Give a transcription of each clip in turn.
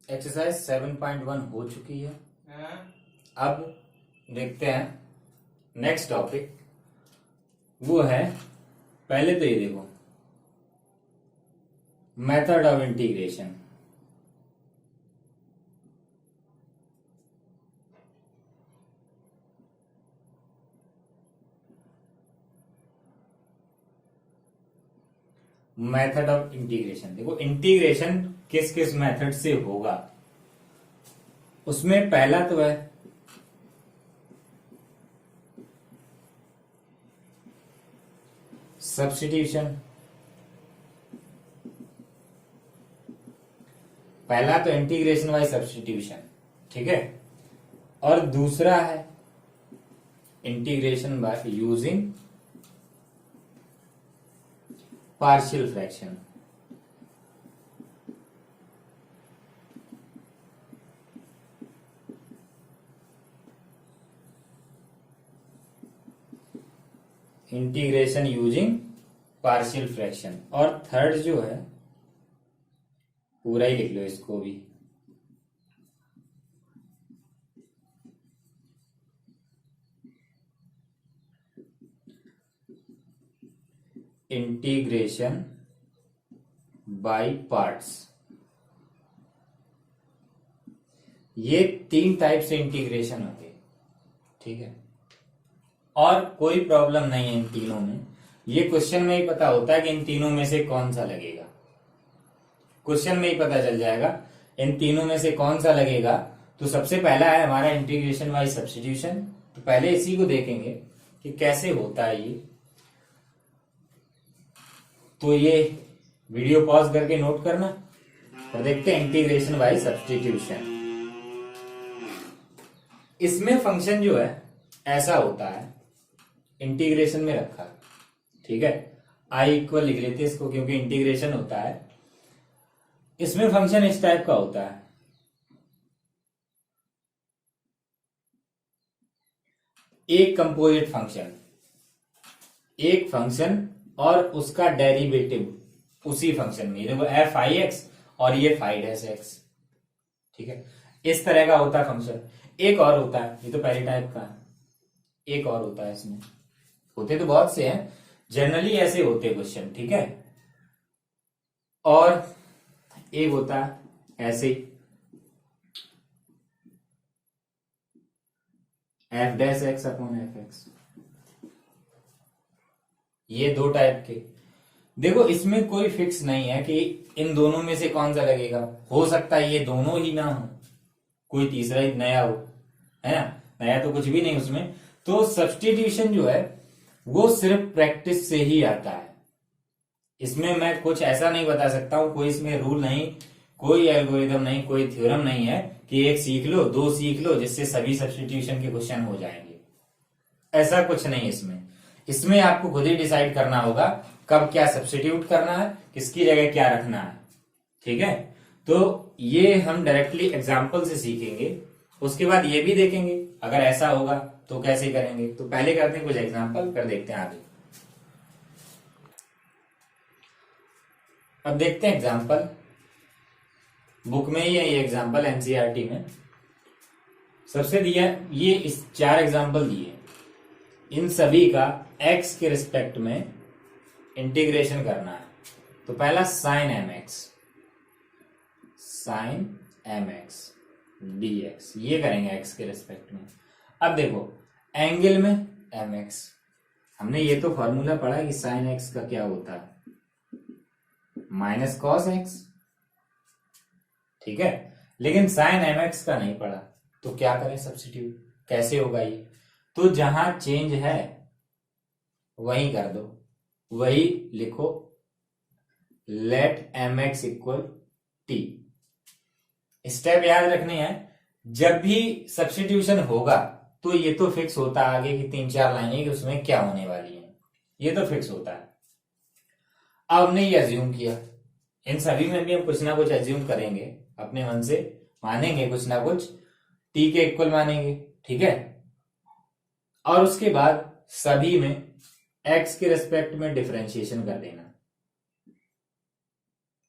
Exercise 7.1 हो चुकी है। अब देखते हैं नेक्स्ट टॉपिक, वो है पहले तो ये देखो method of integration. Method of integration देखो, इंटीग्रेशन किस किस मेथड से होगा उसमें पहला तो है सब्स्टिट्यूशन। पहला तो इंटीग्रेशन बाय सब्स्टिट्यूशन, ठीक है। और दूसरा है integration by using partial fraction. Integration using partial fraction. और थर्ड जो है पूरा ही लिख लो इसको भी, इंटीग्रेशन बाय पार्ट्स। ये तीन टाइप से इंटीग्रेशन होते हैं, ठीक है। और कोई प्रॉब्लम नहीं है इन तीनों में। ये क्वेश्चन में ही पता होता है कि इन तीनों में से कौन सा लगेगा। क्वेश्चन में ही पता चल जाएगा इन तीनों में से कौन सा लगेगा। तो सबसे पहला है हमारा इंटीग्रेशन बाय सब्स्टिट्यूशन। तो पहले इसी को देखेंगे कि कैसे होता है ये। तो ये वीडियो पॉज करके नोट करना और देखते हैं इंटीग्रेशन बाय सब्स्टिट्यूशन। इसमें फंक्शन जो है ऐसा होता है, इंटीग्रेशन में रखा, ठीक है। आई इक्वल लिख लेते हैं इसको क्योंकि इंटीग्रेशन होता है। इसमें फंक्शन इस टाइप का होता है, एक कंपोजिट फंक्शन, एक फंक्शन और उसका डेरिवेटिव उसी फंक्शन में। देखो एफ आई एक्स और ये फाइव एस एक्स, ठीक है। इस तरह का होता है फंक्शन। एक और होता है, ये तो पहले टाइप का है, एक और होता है। इसमें होते तो बहुत से हैं, जनरली ऐसे होते क्वेश्चन, ठीक है। और एक होता है ऐसे F dash x upon F x. ये दो टाइप के। देखो इसमें कोई फिक्स नहीं है कि इन दोनों में से कौन सा लगेगा। हो सकता है ये दोनों ही ना हो, कोई तीसरा ही नया हो, है ना। नया तो कुछ भी नहीं उसमें। तो सब्स्टिट्यूशन जो है वो सिर्फ प्रैक्टिस से ही आता है। इसमें मैं कुछ ऐसा नहीं बता सकता हूं, कोई इसमें रूल नहीं, कोई एल्गोरिथम नहीं, कोई थ्योरम नहीं है कि एक सीख लो, दो सीख लो जिससे सभी सब्स्टिट्यूशन के क्वेश्चन हो जाएंगे। ऐसा कुछ नहीं इसमें। इसमें आपको खुद ही डिसाइड करना होगा कब क्या सब्स्टिट्यूट करना है, किसकी जगह क्या रखना है, ठीक है। तो ये हम डायरेक्टली एग्जाम्पल से सीखेंगे। उसके बाद ये भी देखेंगे अगर ऐसा होगा तो कैसे करेंगे। तो पहले करते हैं कुछ एग्जाम्पल, फिर देखते हैं आगे। अब देखते हैं एग्जाम्पल, बुक में ही है ये एग्जाम्पल, एनसीईआरटी में सबसे दिया। ये इस 4 एग्जाम्पल दिए, इन सभी का x के रिस्पेक्ट में इंटीग्रेशन करना है। तो पहला sine m x, sine m x d x, ये करेंगे x के रिस्पेक्ट में। अब देखो एंगल में एम एक्स, हमने ये तो फॉर्मूला पढ़ा कि साइन एक्स का क्या होता है, माइनस कॉस एक्स, ठीक है। लेकिन साइन एम एक्स का नहीं पढ़ा, तो क्या करें सब्स्टिट्यूट, कैसे होगा ये। तो जहां चेंज है वहीं कर दो, वही लिखो, let m x equal t. Step याद रखने हैं, जब भी सब्स्टिट्यूशन होगा तो ये तो फिक्स होता है आगे की 3-4 लाइनें कि उसमें क्या होने वाली है, ये तो फिक्स होता है। अब हमने ये अज्यूम किया, इन सभी में भी हम कुछ ना कुछ अज्यूम करेंगे, अपने मन से मानेंगे कुछ ना कुछ, टी के इक्वल मानेंगे, ठीक है। और उसके बाद सभी में एक्स के रेस्पेक्ट में डिफरेंशिएशन कर देना।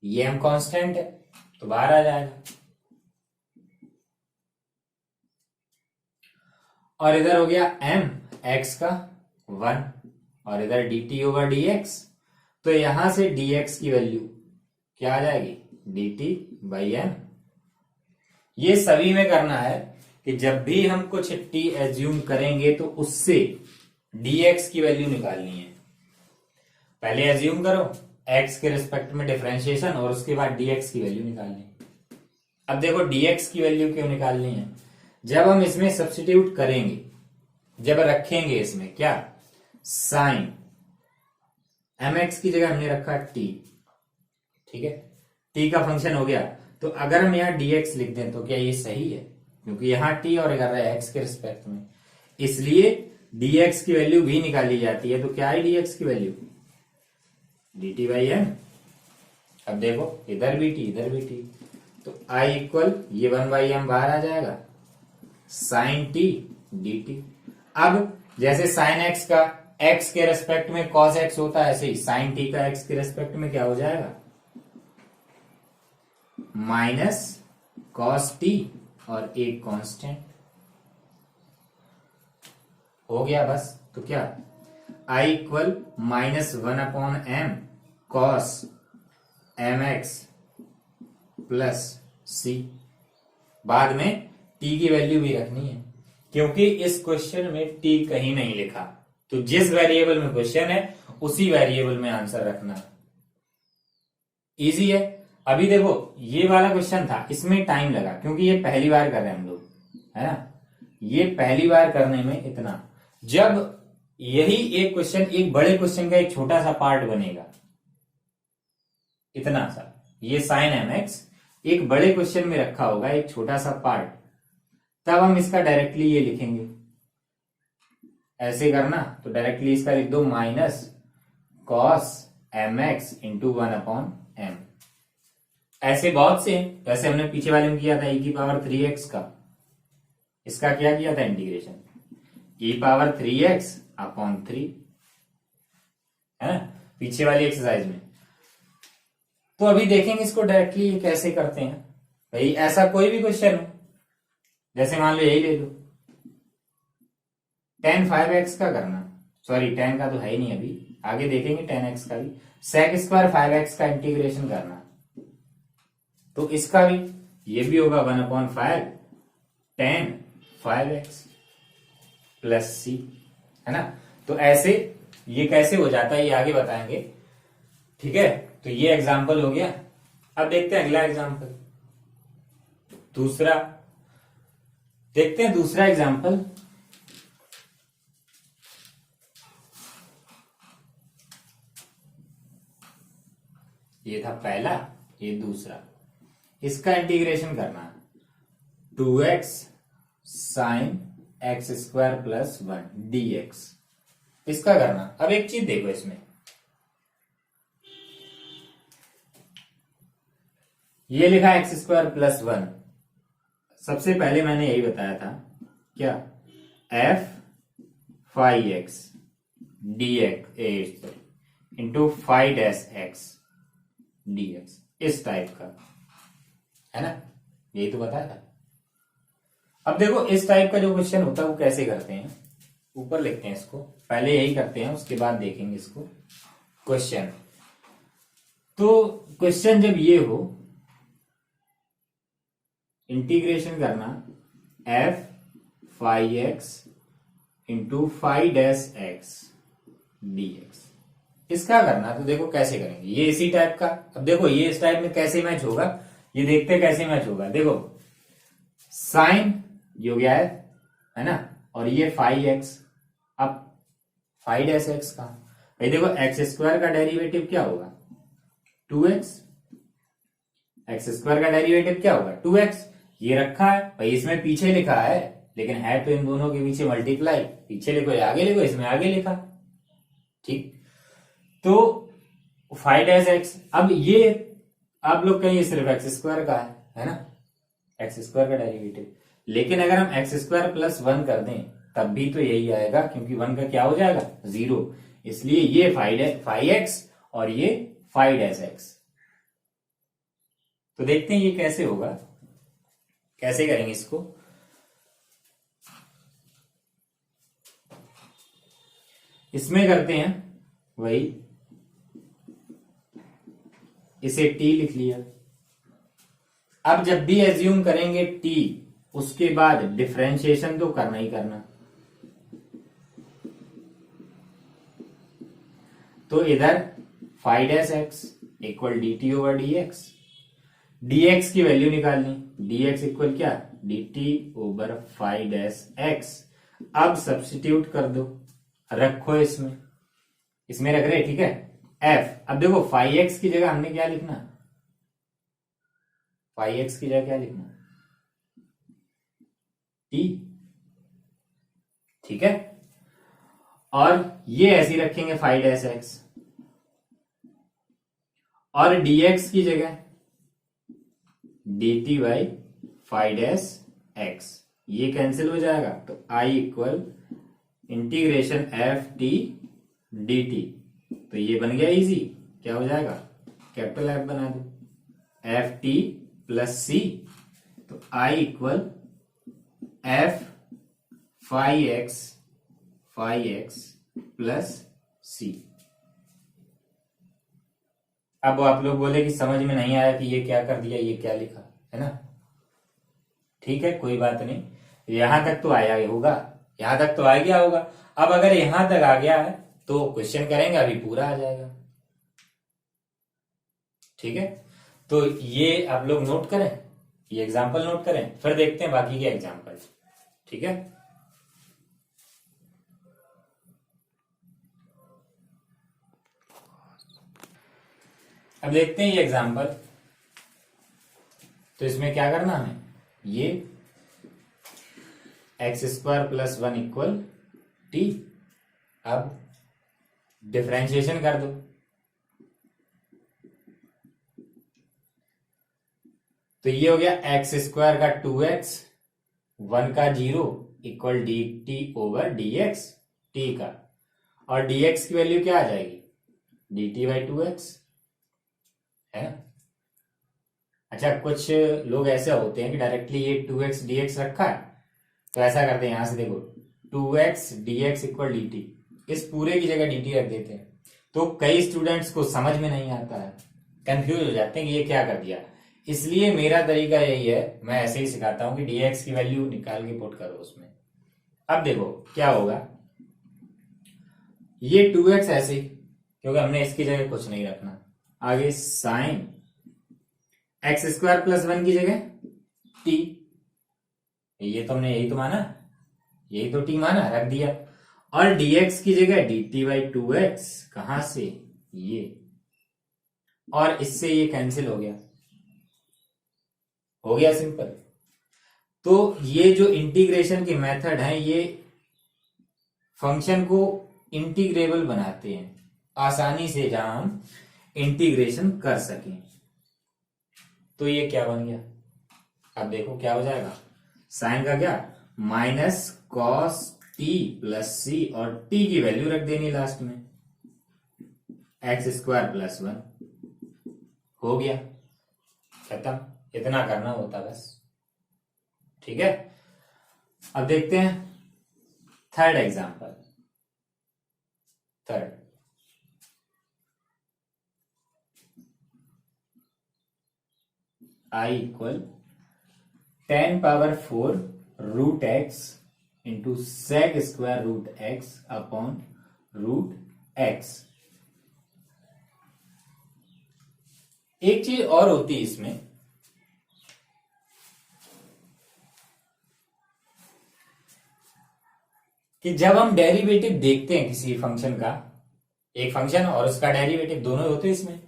ये हम कांस्टेंट है तो बाहर आ जाएगा, और इधर हो गया m x का 1 और इधर dt होगा dx। तो यहां से dx की वैल्यू क्या आ जाएगी, dt बाई m। ये सभी में करना है कि जब भी हम कुछ t एज्यूम करेंगे तो उससे dx की वैल्यू निकालनी है। पहले एज्यूम करो x के रिस्पेक्ट में डिफरेंशिएशन और उसके बाद dx की वैल्यू निकालनी। अब देखो dx की वैल्यू क्यों निकालनी है, जब हम इसमें सब्स्टिट्यूट करेंगे, जब रखेंगे इसमें क्या साइन mx की जगह हमने रखा t, ठीक है, t का फंक्शन हो गया। तो अगर हम यहाँ dx लिख दें तो क्या ये सही है, क्योंकि यहाँ t और कर रहा है x के रिस्पेक्ट में, इसलिए dx की वैल्यू भी निकाली जाती है। तो क्या है dx की वैल्यू, dt बाई m। अब देखो इधर भी t इधर भी t, तो i इक्वल ये 1 बाई m बाहर आ जाएगा, साइन t dt। अब जैसे साइन x का x के रेस्पेक्ट में cos x होता है, ऐसे ही साइन t का x के रेस्पेक्ट में क्या हो जाएगा, माइनस cos t और एक कांस्टेंट हो गया बस। तो क्या i equal minus 1 upon m cos mx plus c। बाद में t की वैल्यू भी रखनी है, क्योंकि इस क्वेश्चन में t कहीं नहीं लिखा, तो जिस वेरिएबल में क्वेश्चन है उसी वेरिएबल में आंसर रखना। इजी है। अभी देखो ये वाला क्वेश्चन था, इसमें टाइम लगा क्योंकि ये पहली बार कर रहे हैं हम लोग, है ना, ये पहली बार करने में इतना। जब यही एक क्वेश्चन एक बड़े क्वेश्चन का एक छोटा सा पार्ट बनेगा, इतना सा, ये साइन mx एक बड़े क्वेश्चन में रखा होगा एक छोटा सा पार्ट, तब हम इसका डायरेक्टली ये लिखेंगे। ऐसे करना तो डायरेक्टली इसका लिख दो minus cos mx into 1 upon m। ऐसे बहुत से, जैसे हमने पीछे वाले में किया था e की पावर 3x का, इसका क्या किया था integration, e power 3x upon 3, है ना, पीछे वाली एक्सरसाइज में। तो अभी देखेंगे इसको डायरेक्टली कैसे करते हैं। भाई ऐसा कोई भी क्वेश्चन हो, जैसे मान लो यही ले लो, tan 5x का करना, सॉरी tan का तो है ही नहीं, अभी आगे देखेंगे tan x का भी, sec स्क्वायर 5x का इंटीग्रेशन करना, तो इसका भी ये भी होगा 1 upon 5 tan 5x plus c, है ना। तो ऐसे ये कैसे हो जाता है ये आगे बताएंगे, ठीक है। तो ये एग्जाम्पल हो गया। अब देखते हैं अगला एग्जाम्पल, दूसरा देखते हैं, दूसरा एग्जाम्पल। ये था पहला, ये दूसरा, इसका इंटीग्रेशन करना 2x sine x square plus 1 dx, इसका करना। अब एक चीज देखो, इसमें ये लिखा एक्स स्क्वायर प्लस 1, सबसे पहले मैंने यही बताया था क्या, f five x d x into 5x dx, इस टाइप का, है ना, यही तो बताया था। अब देखो इस टाइप का जो क्वेश्चन होता है वो कैसे करते हैं, ऊपर लिखते हैं इसको, पहले यही करते हैं उसके बाद देखेंगे इसको क्वेश्चन। तो क्वेश्चन जब ये हो, इंटीग्रेशन करना f 5x into 5x dx, इसका करना। तो देखो कैसे करेंगे, ये इसी टाइप का। अब देखो ये इस टाइप में कैसे मैच होगा, ये देखते हैं कैसे मैच होगा। देखो साइन ये हो गया है ना, और ये 5x, अब 5x का भाई देखो एक्स स्क्वायर का डेरिवेटिव क्या होगा 2x, एक्स स्क्वायर का डेरिवेटिव क्या होगा 2x, ये रखा है भाई, इसमें पीछे लिखा है, लेकिन है तो इन दोनों के पीछे मल्टीप्लाई, पीछे लिखो या आगे लिखो, इसमें आगे लिखा, ठीक। तो 5x, अब ये आप लोग कहेंगे सिर्फ एक्स स्क्वायर का है ना, एक्स स्क्वायर का डेरिवेटिव, लेकिन अगर हम एक्स स्क्वायर प्लस 1 कर दें तब भी तो यही आएगा, क्योंकि 1 का क्या हो जाएगा 0, इसलिए ये 5x और ये 5x। तो देखते हैं ये कैसे होगा, कैसे करेंगे इसको। इसमें करते हैं वही, इसे t लिख लिया। अब जब भी एज्यूम करेंगे t, उसके बाद डिफरेंशिएशन तो करना ही करना। तो इधर phi dash x equal d t over d x, dx की वैल्यू निकालनी, dx इक्वल क्या, dt over phi dash x. अब सब्स्टिट्यूट कर दो, रखो इसमें रख रहे, ठीक है। f, अब देखो फाइ एक्स की जगह हमने क्या लिखना, फाइ एक्स की जगह क्या लिखना, t, ठीक है। और ये ऐसे ही रखेंगे फाइ डैश एक्स, और dx की जगह dt by phi dash x, ये कैंसिल हो जाएगा। तो I equal integration f t d t, तो ये बन गया इजी, क्या हो जाएगा, कैपिटल F बना दो, एफ टी प्लस सी। तो I equal F phi x plus C. अब आप लोग बोले कि समझ में नहीं आया कि ये क्या कर दिया, ये क्या लिखा, है ना। ठीक है, कोई बात नहीं, यहां तक तो आया होगा, यहां तक तो आ गया होगा। अब अगर यहां तक आ गया है तो क्वेश्चन करेंगे, अभी पूरा आ जाएगा। ठीक है, तो ये आप लोग नोट करें, ये एग्जाम्पल नोट करें, फिर देखते हैं बाकी के एग्जाम्पल। ठीक है, अब देखते हैं ये एग्जाम्पल। तो इसमें क्या करना है, ये x square plus one equal T, अब डिफरेंशिएशन कर दो। तो ये हो गया एक्स स्क्वायर का 2x, वन का 0 equal d t over d x, T का, और dx की वैल्यू क्या आ जाएगी, डी टी बाई 2x है। अच्छा, कुछ लोग ऐसे होते हैं कि डायरेक्टली ये 2x dx रखा है, तो ऐसा करते हैं, यहां से देखो 2x dx इक्वल dt, इस पूरे की जगह dt रख देते हैं। तो कई स्टूडेंट्स को समझ में नहीं आता है, कंफ्यूज हो जाते हैं कि ये क्या कर दिया। इसलिए मेरा तरीका यही है, मैं ऐसे ही सिखाता हूं कि dx की वैल्यू निकाल के पुट करो उसमें। अब देखो क्या होगा, ये 2x ऐसे ही, क्योंकि हमने इसकी जगह कुछ नहीं रखना। आगे sine x square plus one की जगह टी, ये तो हमने यही तो माना, यही तो टी माना, रख दिया। और dx की जगह dt बाई 2x, कहां से, ये, और इससे ये कैंसिल हो गया सिंपल। तो ये जो इंटीग्रेशन के मेथड हैं, ये फंक्शन को इंटीग्रेबल बनाते हैं, आसानी से जहां हम इंटीग्रेशन कर सकें। तो ये क्या बन गया, अब देखो क्या हो जाएगा, साइन का क्या, माइनस कॉस टी प्लस सी, और टी की वैल्यू रख देनी लास्ट में, एक्स स्क्वायर प्लस वन, हो गया खत्म, इतना करना होता बस। ठीक है, अब देखते हैं third example. Third, I equal 10 power 4 root x into sec square root x upon root x. एक चीज और होती है इसमें, कि जब हम डेरिवेटिव देखते हैं किसी फंक्शन का, एक फंक्शन और उसका डेरिवेटिव दोनों होते हैं इसमें,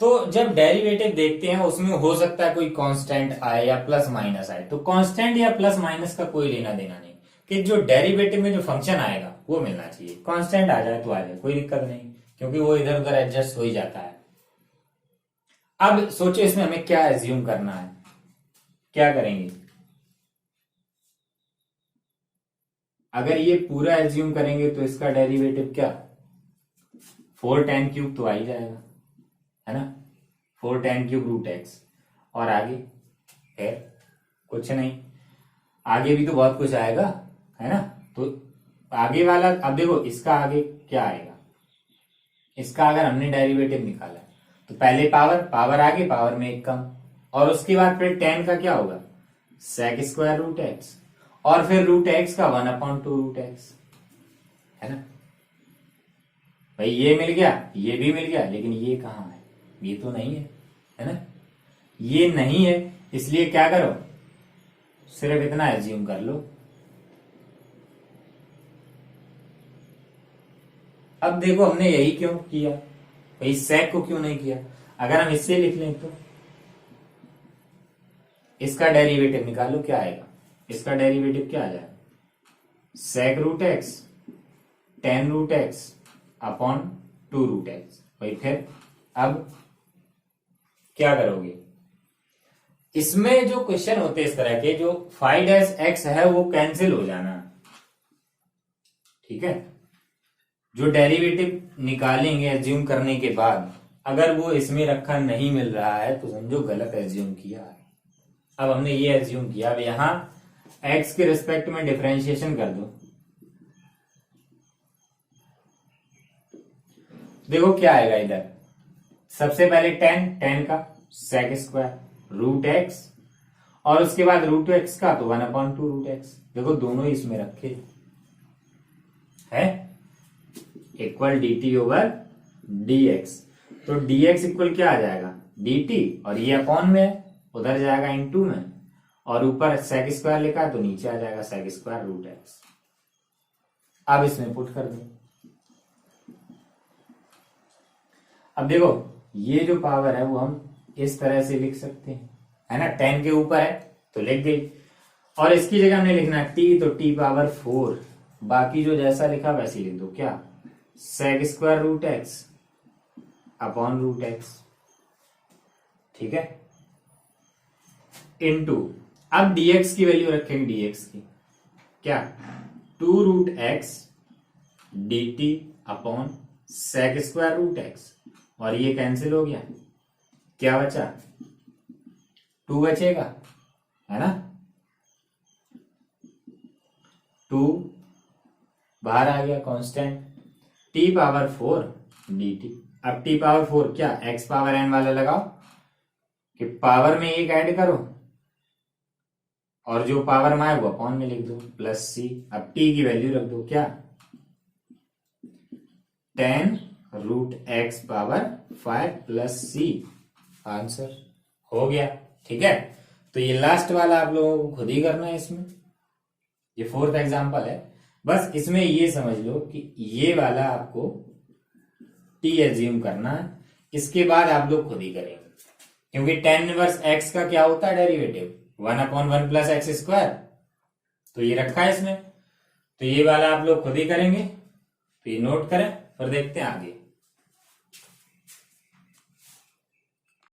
तो जब डेरिवेटिव देखते हैं उसमें हो सकता है कोई कांस्टेंट आए या प्लस माइनस आए। तो कांस्टेंट या प्लस माइनस का कोई लेना देना नहीं, कि जो डेरिवेटिव में जो फंक्शन आएगा वो मिलना चाहिए। कांस्टेंट आ जाए तो आ जाए, कोई दिक्कत नहीं, क्योंकि वो इधर उधर एडजस्ट हो ही जाता है। अब सोचो इसमें हमें क्या एज्यूम करना है, क्या करेंगे। अगर ये पूरा एज्यूम करेंगे तो इसका डेरिवेटिव क्या, 4 tan क्यूब तो आ ही जाएगा, है ना, 4 tan क्यूब रूट एक्स। और आगे कुछ नहीं, आगे भी तो बहुत कुछ आएगा, है ना। तो आगे वाला, अब देखो इसका आगे क्या आएगा, इसका अगर हमने डेरिवेटिव निकाला तो पहले पावर आगे, पावर में एक कम, और उसके बाद फिर tan का क्या होगा, sec स्क्वायर रूट एक्स, और फिर रूट एक्स का 1/2 रूट एक्स, है ना भाई। ये मिल गया, ये भी मिल गया, लेकिन ये कहाँ है, ये तो नहीं है ना, ये नहीं है, इसलिए क्या करो, सिर्फ इतना एज्यूम कर लो। अब देखो हमने यही क्यों किया भाई, sec को क्यों नहीं किया, अगर हम इससे लिख लें तो इसका डेरिवेटिव निकालो, क्या आएगा, इसका डेरिवेटिव क्या आ जाएगा, sec root x tan root x upon 2 root x. भाई फिर अब क्या करोगे, इसमें जो क्वेश्चन होते हैं इस तरह के, जो 5-x है वो कैंसिल हो जाना, ठीक है। जो डेरिवेटिव निकालेंगे एज्यूम करने के बाद, अगर वो इसमें रखा नहीं मिल रहा है तो समझो गलत एज्यूम किया है। अब हमने ये एज्यूम किया, अब यहां x के रिस्पेक्ट में डिफरेंशिएशन कर दो, देखो क्या आएगा इधर, सबसे पहले tan का sec स्क्वायर रूट एक्स, और उसके बाद रूट एक्स का तो 1/2 रूट एक्स, देखो दोनों इसमें रखे है, इक्वल dt ओवर dx, तो dx इक्वल क्या आ जाएगा, dt, और ये अपॉन में है, उधर जाएगा इनटू में, और ऊपर sec स्क्वायर लिखा है तो नीचे आ जाएगा sec स्क्वायर रूट एक्स। अब इसमें पुट कर दो, अब देखो ये जो पावर है वो हम इस तरह से लिख सकते हैं, है ना, tan के ऊपर है तो लिख गई, और इसकी जगह हमने लिखना है t, तो t पावर 4, बाकी जो जैसा लिखा वैसे लिख दो, क्या sec square root x upon root x, ठीक है, इनटू, अब dx की वैल्यू रखेंगे, dx की क्या 2 root x dt upon sec square root x, और ये कैंसिल हो गया, क्या बचा 2 बचेगा, है ना, 2 बाहर आ गया कांस्टेंट, t पावर 4 dt, अब t पावर 4 क्या x पावर n वाला लगाओ कि पावर में एक ऐड करो, और जो पावर में है वो अपॉन में लिख दो, प्लस c, अब t की वैल्यू रख दो, क्या tan root x power 5 plus c, answer हो गया, ठीक है। तो ये लास्ट वाला आप लोगों को खुद ही करना है, इसमें ये 4th एग्जांपल है, बस इसमें ये समझ लो कि ये वाला आपको t एज्यूम करना है, इसके बाद आप लोग खुद ही करेंगे, क्योंकि tan इनवर्स x का क्या होता है डेरिवेटिव 1/1 प्लस एक्स स्क्वायर, तो ये रखा है इसमें, तो ये वाला आप लोग खुद ही करेंगे, तो ये नोट करें, फिर देखते हैं आगे।